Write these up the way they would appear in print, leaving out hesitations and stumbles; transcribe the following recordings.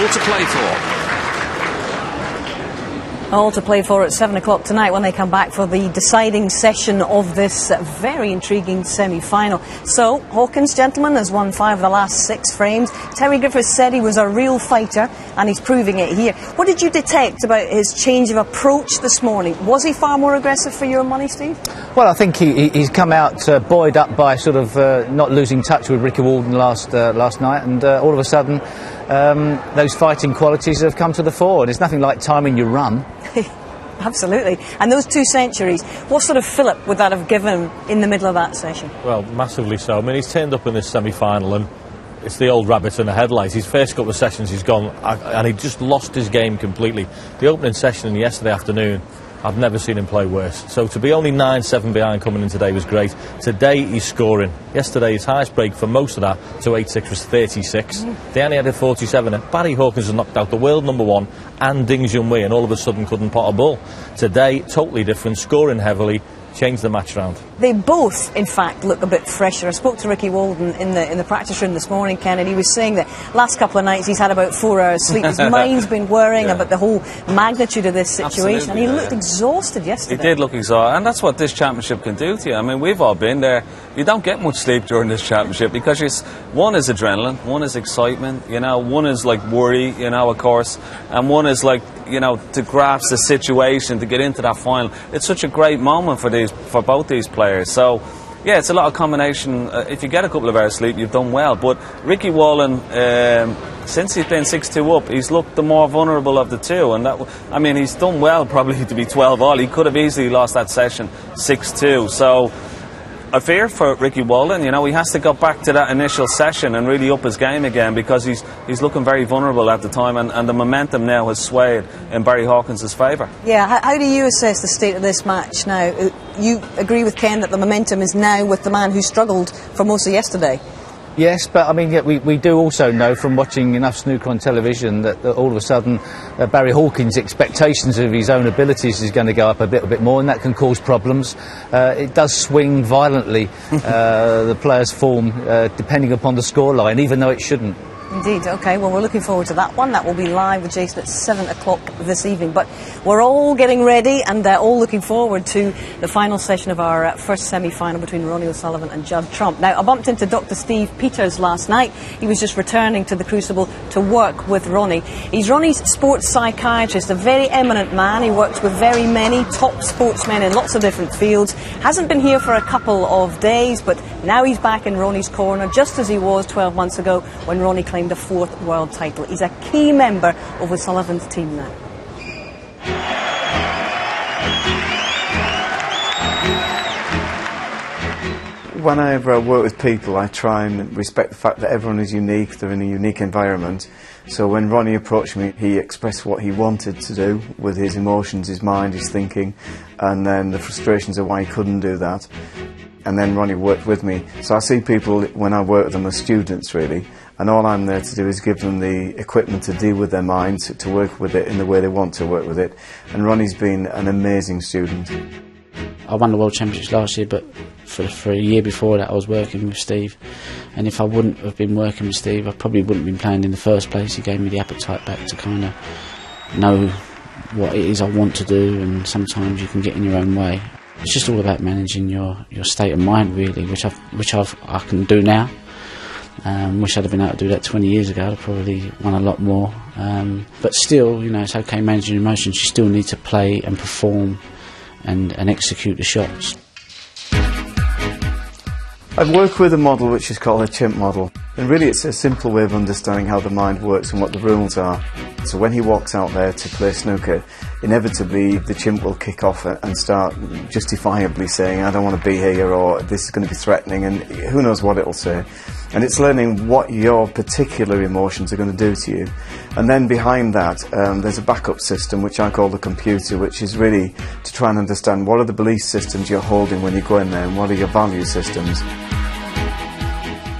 all to play for. All to play for at 7 o'clock tonight when they come back for the deciding session of this very intriguing semi-final. So, Hawkins, gentlemen, has won 5 of the last 6 frames. Terry Griffiths said he was a real fighter, and he's proving it here. What did you detect about his change of approach this morning? Was he far more aggressive for your money, Steve? Well, I think he's come out buoyed up by sort of not losing touch with Ricky Walden last night, and all of a sudden those fighting qualities have come to the fore. And it's nothing like timing your run. Absolutely. And those 2 centuries, what sort of fillip would that have given in the middle of that session? Well, massively so. I mean, he's turned up in this semi-final and it's the old rabbit in the headlights. His first couple of sessions he's gone and he just lost his game completely. The opening session yesterday afternoon, I've never seen him play worse. So to be only 9-7 behind coming in today was great. Today he's scoring. Yesterday his highest break for most of that to 8-6 was 36. They only had a 47. And Barry Hawkins has knocked out the world #1 and Ding Junhui and all of a sudden couldn't pot a ball. Today, totally different, scoring heavily, changed the match round. They both, in fact, look a bit fresher. I spoke to Ricky Walden in the practice room this morning, Ken, and he was saying that last couple of nights he's had about 4 hours sleep. His mind's been worrying about the whole magnitude of this situation. Absolutely, and he looked exhausted yesterday. He did look exhausted, and that's what this championship can do to you. I mean, we've all been there. You don't get much sleep during this championship because one is adrenaline, one is excitement, you know, one is like worry, you know, of course, and one is like, you know, to grasp the situation, to get into that final. It's such a great moment for both these players. So, yeah, it's a lot of combination. If you get a couple of hours sleep, you've done well. But Ricky Wallen, since he's been 6-2 up, he's looked the more vulnerable of the two. And that, I mean, he's done well probably to be 12-all. He could have easily lost that session 6-2. So I fear for Ricky Walden, you know, he has to go back to that initial session and really up his game again because he's looking very vulnerable at the time and the momentum now has swayed in Barry Hawkins' favour. Yeah, how do you assess the state of this match now? You agree with Ken that the momentum is now with the man who struggled for most of yesterday? Yes, but I mean, yeah, we do also know from watching enough snooker on television that all of a sudden Barry Hawkins' expectations of his own abilities is going to go up a little bit more, and that can cause problems. It does swing violently, the player's form, depending upon the scoreline, even though it shouldn't. Indeed. OK, well, we're looking forward to that one. That will be live with Jason at 7 o'clock this evening. But we're all getting ready and all looking forward to the final session of our first semi-final between Ronnie O'Sullivan and Judd Trump. Now, I bumped into Dr. Steve Peters last night. He was just returning to the Crucible to work with Ronnie. He's Ronnie's sports psychiatrist, a very eminent man. He works with very many top sportsmen in lots of different fields. Hasn't been here for a couple of days, but now he's back in Ronnie's corner, just as he was 12 months ago when Ronnie claimed the 4th world title. He's a key member of O'Sullivan's team now. Whenever I work with people, I try and respect the fact that everyone is unique, they're in a unique environment. So when Ronnie approached me, he expressed what he wanted to do with his emotions, his mind, his thinking, and then the frustrations of why he couldn't do that. And then Ronnie worked with me. So I see people, when I work with them, as students really, and all I'm there to do is give them the equipment to deal with their minds, to work with it in the way they want to work with it. And Ronnie's been an amazing student. I won the World Championships last year, but for a year before that I was working with Steve, and if I wouldn't have been working with Steve I probably wouldn't have been playing in the first place. He gave me the appetite back to kind of know what it is I want to do, and sometimes you can get in your own way. It's just all about managing your state of mind really, which I can do now. Wish I'd have been able to do that 20 years ago. I'd probably won a lot more, but still, you know, it's okay managing your emotions. You still need to play and perform and execute the shots. I've worked with a model which is called a chimp model, and really it's a simple way of understanding how the mind works and what the rules are. So when he walks out there to play snooker, inevitably the chimp will kick off and start justifiably saying, I don't want to be here, or this is going to be threatening, and who knows what it'll say. And it's learning what your particular emotions are going to do to you. And then behind that, there's a backup system, which I call the computer, which is really to try and understand what are the belief systems you're holding when you go in there, and what are your value systems.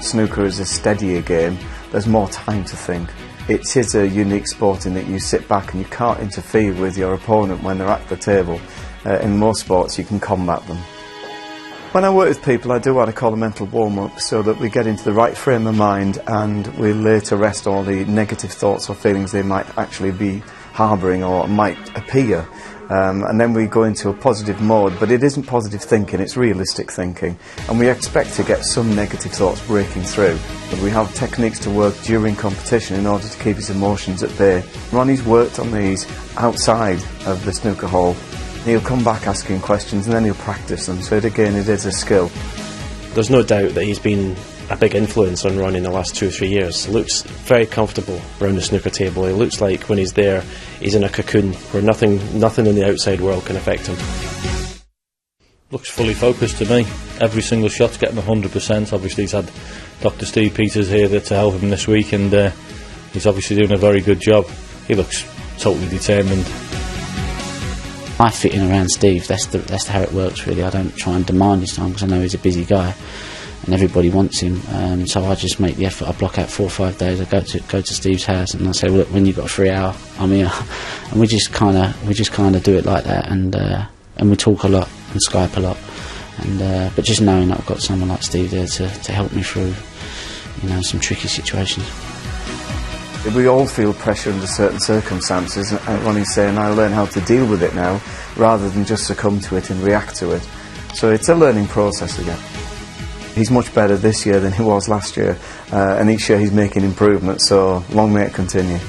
Snooker is a steadier game. There's more time to think. It is a unique sport in that you sit back and you can't interfere with your opponent when they're at the table. In most sports, you can combat them. When I work with people, I do what I call a mental warm-up, so that we get into the right frame of mind and we lay to rest all the negative thoughts or feelings they might actually be harbouring or might appear. And then we go into a positive mode, but it isn't positive thinking, it's realistic thinking. And we expect to get some negative thoughts breaking through. But we have techniques to work during competition in order to keep his emotions at bay. Ronnie's worked on these outside of the snooker hall. He'll come back asking questions and then he'll practice them, so again it is a skill. There's no doubt that he's been a big influence on Ronnie in the last 2 or 3 years. He looks very comfortable around the snooker table. He looks like when he's there, he's in a cocoon where nothing in the outside world can affect him. Looks fully focused to me. Every single shot's getting 100%. Obviously he's had Dr. Steve Peters here to help him this week, and he's obviously doing a very good job. He looks totally determined. I fit in around Steve. That's how it works, really. I don't try and demand his time because I know he's a busy guy and everybody wants him. So I just make the effort. I block out 4 or 5 days. I go to Steve's house and I say, well, look, when you've got a free hour, I'm here. And we just kind of do it like that. And we talk a lot and Skype a lot. And but just knowing that I've got someone like Steve there to help me through, some tricky situations. We all feel pressure under certain circumstances, and Ronnie's saying, I learn how to deal with it now, rather than just succumb to it and react to it. So it's a learning process again. He's much better this year than he was last year, and each year he's making improvements, so long may it continue.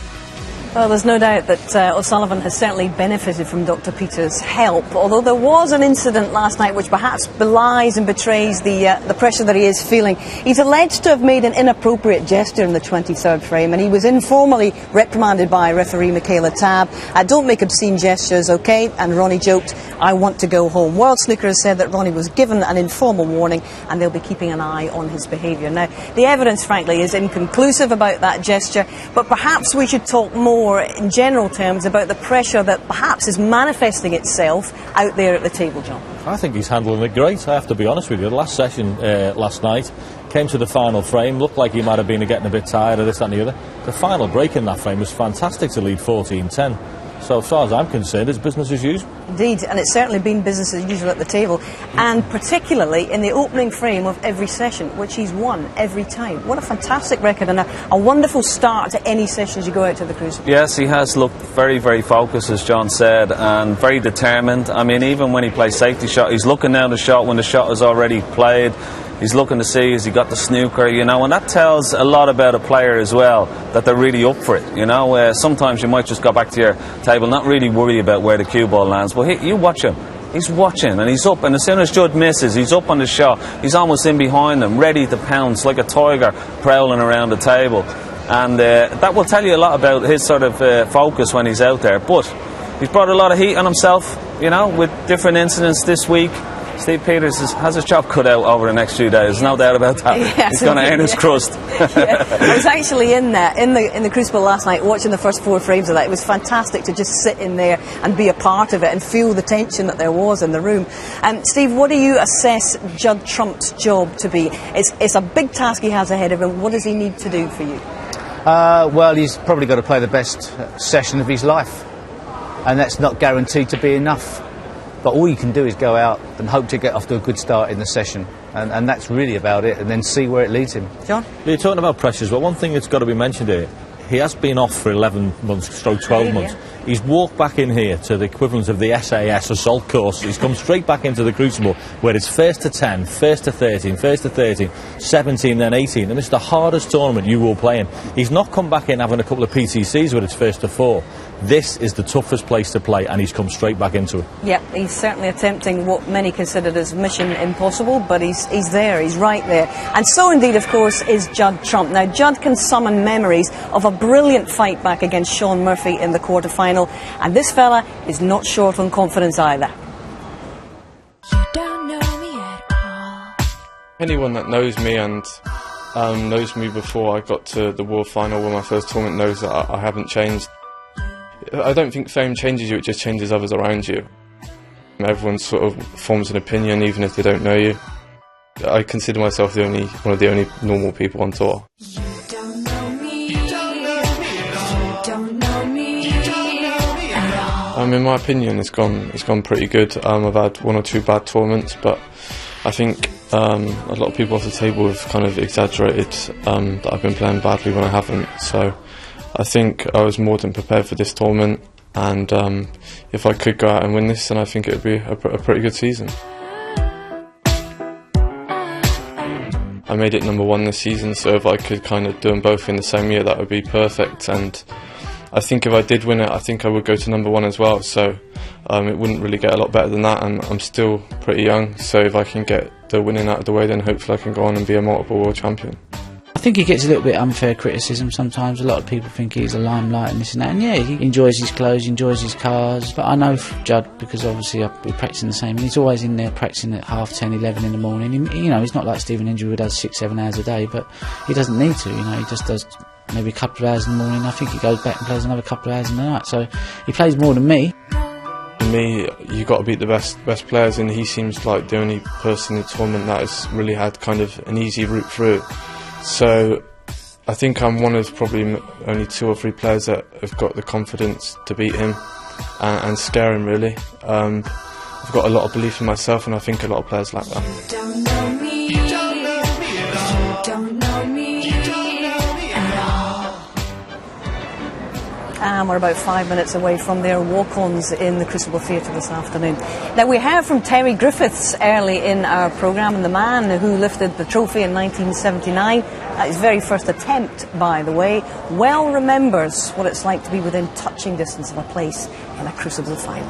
Well, there's no doubt that O'Sullivan has certainly benefited from Dr. Peters' help, although there was an incident last night which perhaps belies and betrays the pressure that he is feeling. He's alleged to have made an inappropriate gesture in the 23rd frame, and he was informally reprimanded by referee Michaela Tabb. Don't make obscene gestures, OK? And Ronnie joked, I want to go home. World Snooker has said that Ronnie was given an informal warning and they'll be keeping an eye on his behaviour. Now, the evidence, frankly, is inconclusive about that gesture, but perhaps we should talk more in general terms about the pressure that perhaps is manifesting itself out there at the table, John. I think he's handling it great, I have to be honest with you. The last session last night, came to the final frame, looked like he might have been getting a bit tired of this, that and the other. The final break in that frame was fantastic to lead 14-10. So as far as I'm concerned, it's business as usual. Indeed, and it's certainly been business as usual at the table, and particularly in the opening frame of every session, which he's won every time. What a fantastic record and a wonderful start to any session as you go out to the Crucible. Yes, he has looked very, very focused, as John said, and very determined. I mean, even when he plays safety shot, he's looking down the shot when the shot is already played. He's looking to see, has he got the snooker, and that tells a lot about a player as well, that they're really up for it, sometimes you might just go back to your table, not really worry about where the cue ball lands, but you watch him. He's watching and he's up, and as soon as Judd misses, he's up on the shot, he's almost in behind him, ready to pounce like a tiger prowling around the table. And that will tell you a lot about his sort of focus when he's out there. But he's brought a lot of heat on himself, with different incidents this week. Steve Peters has his job cut out over the next few days, no doubt about that. Yes, he's going to earn his crust. I was actually in the Crucible last night watching the first 4 frames of that. It was fantastic to just sit in there and be a part of it and feel the tension that there was in the room. Steve, what do you assess Judd Trump's job to be? It's a big task he has ahead of him. What does he need to do for you? Well, he's probably got to play the best session of his life, and that's not guaranteed to be enough. But all you can do is go out and hope to get off to a good start in the session. And that's really about it, and then see where it leads him. John? You're talking about pressures, but one thing that's got to be mentioned here, he has been off for 11 months, stroke 12 months. He's walked back in here to the equivalent of the SAS assault course. He's come straight back into the Crucible, where it's first to 10, first to 13, first to 13, 17, then 18. And it's the hardest tournament you will play in. He's not come back in having a couple of PTCs where it's first to 4. This is the toughest place to play, and he's come straight back into it. Yeah, he's certainly attempting what many considered as mission impossible, but he's there, he's right there. And so indeed, of course, is Judd Trump. Now, Judd can summon memories of a brilliant fight back against Sean Murphy in the quarter-final, and this fella is not short on confidence either. You don't know me at all. Anyone that knows me and knows me before I got to the World Final with my first tournament knows that I haven't changed. I don't think fame changes you, it just changes others around you. Everyone sort of forms an opinion even if they don't know you. I consider myself one of the only normal people on tour. You don't know me. You don't know me at all. You don't know me at all. In my opinion, it's gone pretty good. I've had 1 or 2 bad tournaments, but I think a lot of people off the table have kind of exaggerated that I've been playing badly when I haven't. So I think I was more than prepared for this tournament, and if I could go out and win this, then I think it would be a pretty good season. I made it #1 this season, so if I could kind of do them both in the same year, that would be perfect. And I think if I did win it, I think I would go to #1 as well, so it wouldn't really get a lot better than that, and I'm still pretty young, so if I can get the winning out of the way, then hopefully I can go on and be a multiple world champion. I think he gets a little bit unfair criticism sometimes. A lot of people think he's a limelight and this and that, and yeah, he enjoys his clothes, he enjoys his cars, but I know Judd, because obviously we practice in the same, and he's always in there practicing at 10:30, 11 in the morning. You know, he's not like Stephen Injury who does 6-7 hours a day, but he doesn't need to, you know, he just does maybe a couple of hours in the morning. I think he goes back and plays another couple of hours in the night, so he plays more than me. For me, you got to beat the best players, and he seems like the only person in the tournament that has really had kind of an easy route through. So I think I'm one of probably only 2 or 3 players that have got the confidence to beat him and scare him, really. I've got a lot of belief in myself, and I think a lot of players like that. Don't know me. You don't know me at all. Don't know me at all. And we're about 5 minutes away from their walk-ons in the Crucible Theatre this afternoon. Now, we heard from Terry Griffiths early in our programme, and the man who lifted the trophy in 1979, his very first attempt, by the way, well remembers what it's like to be within touching distance of a place in a Crucible final.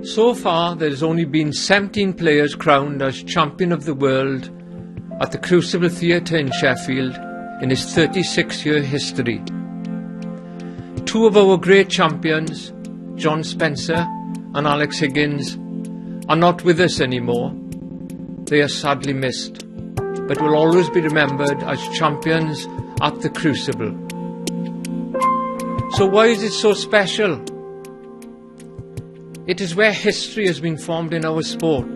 So far, there has only been 17 players crowned as champion of the world at the Crucible Theatre in Sheffield in its 36-year history. 2 of our great champions, John Spencer and Alex Higgins, are not with us anymore. They are sadly missed, but will always be remembered as champions at the Crucible. So why is it so special? It is where history has been formed in our sport.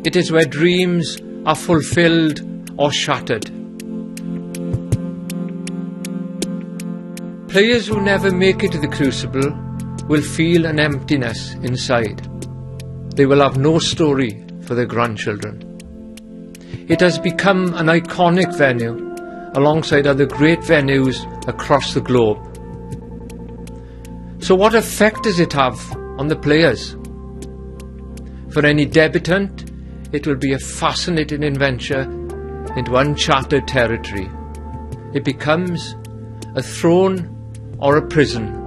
It is where dreams are fulfilled or shattered. Players who never make it to the Crucible will feel an emptiness inside. They will have no story for their grandchildren. It has become an iconic venue alongside other great venues across the globe. So what effect does it have on the players? For any debutant, it will be a fascinating adventure into uncharted territory. It becomes a throne or a prison.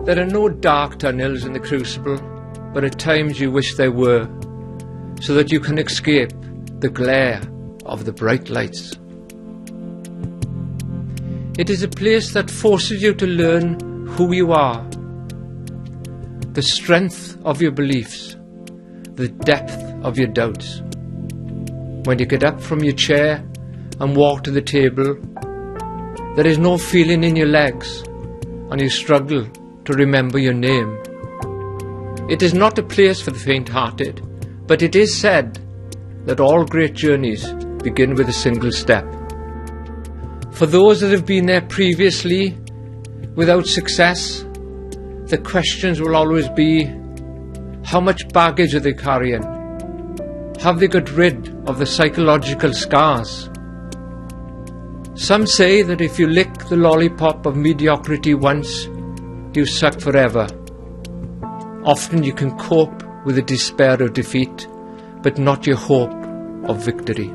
There are no dark tunnels in the Crucible, but at times you wish there were, so that you can escape the glare of the bright lights. It is a place that forces you to learn who you are, the strength of your beliefs, the depth of your doubts. When you get up from your chair and walk to the table, there is no feeling in your legs, and you struggle to remember your name. It is not a place for the faint-hearted, but it is said that all great journeys begin with a single step. For those that have been there previously without success, the questions will always be, how much baggage are they carrying? Have they got rid of the psychological scars? Some say that if you lick the lollipop of mediocrity once, you suck forever. Often you can cope with the despair of defeat, but not your hope of victory.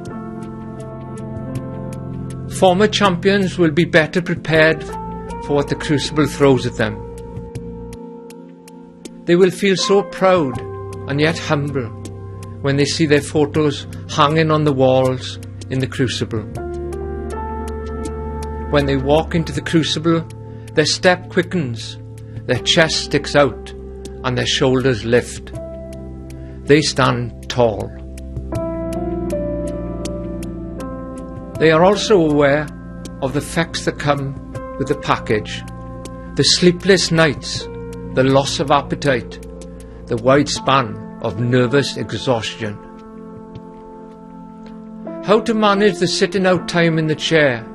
Former champions will be better prepared for what the Crucible throws at them. They will feel so proud and yet humble when they see their photos hanging on the walls in the Crucible. When they walk into the Crucible, their step quickens, their chest sticks out, and their shoulders lift. They stand tall. They are also aware of the effects that come with the package, the sleepless nights, the loss of appetite, the wide span of nervous exhaustion. How to manage the sitting out time in the chair,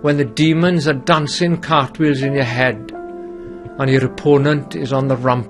when the demons are dancing cartwheels in your head and your opponent is on the rampage.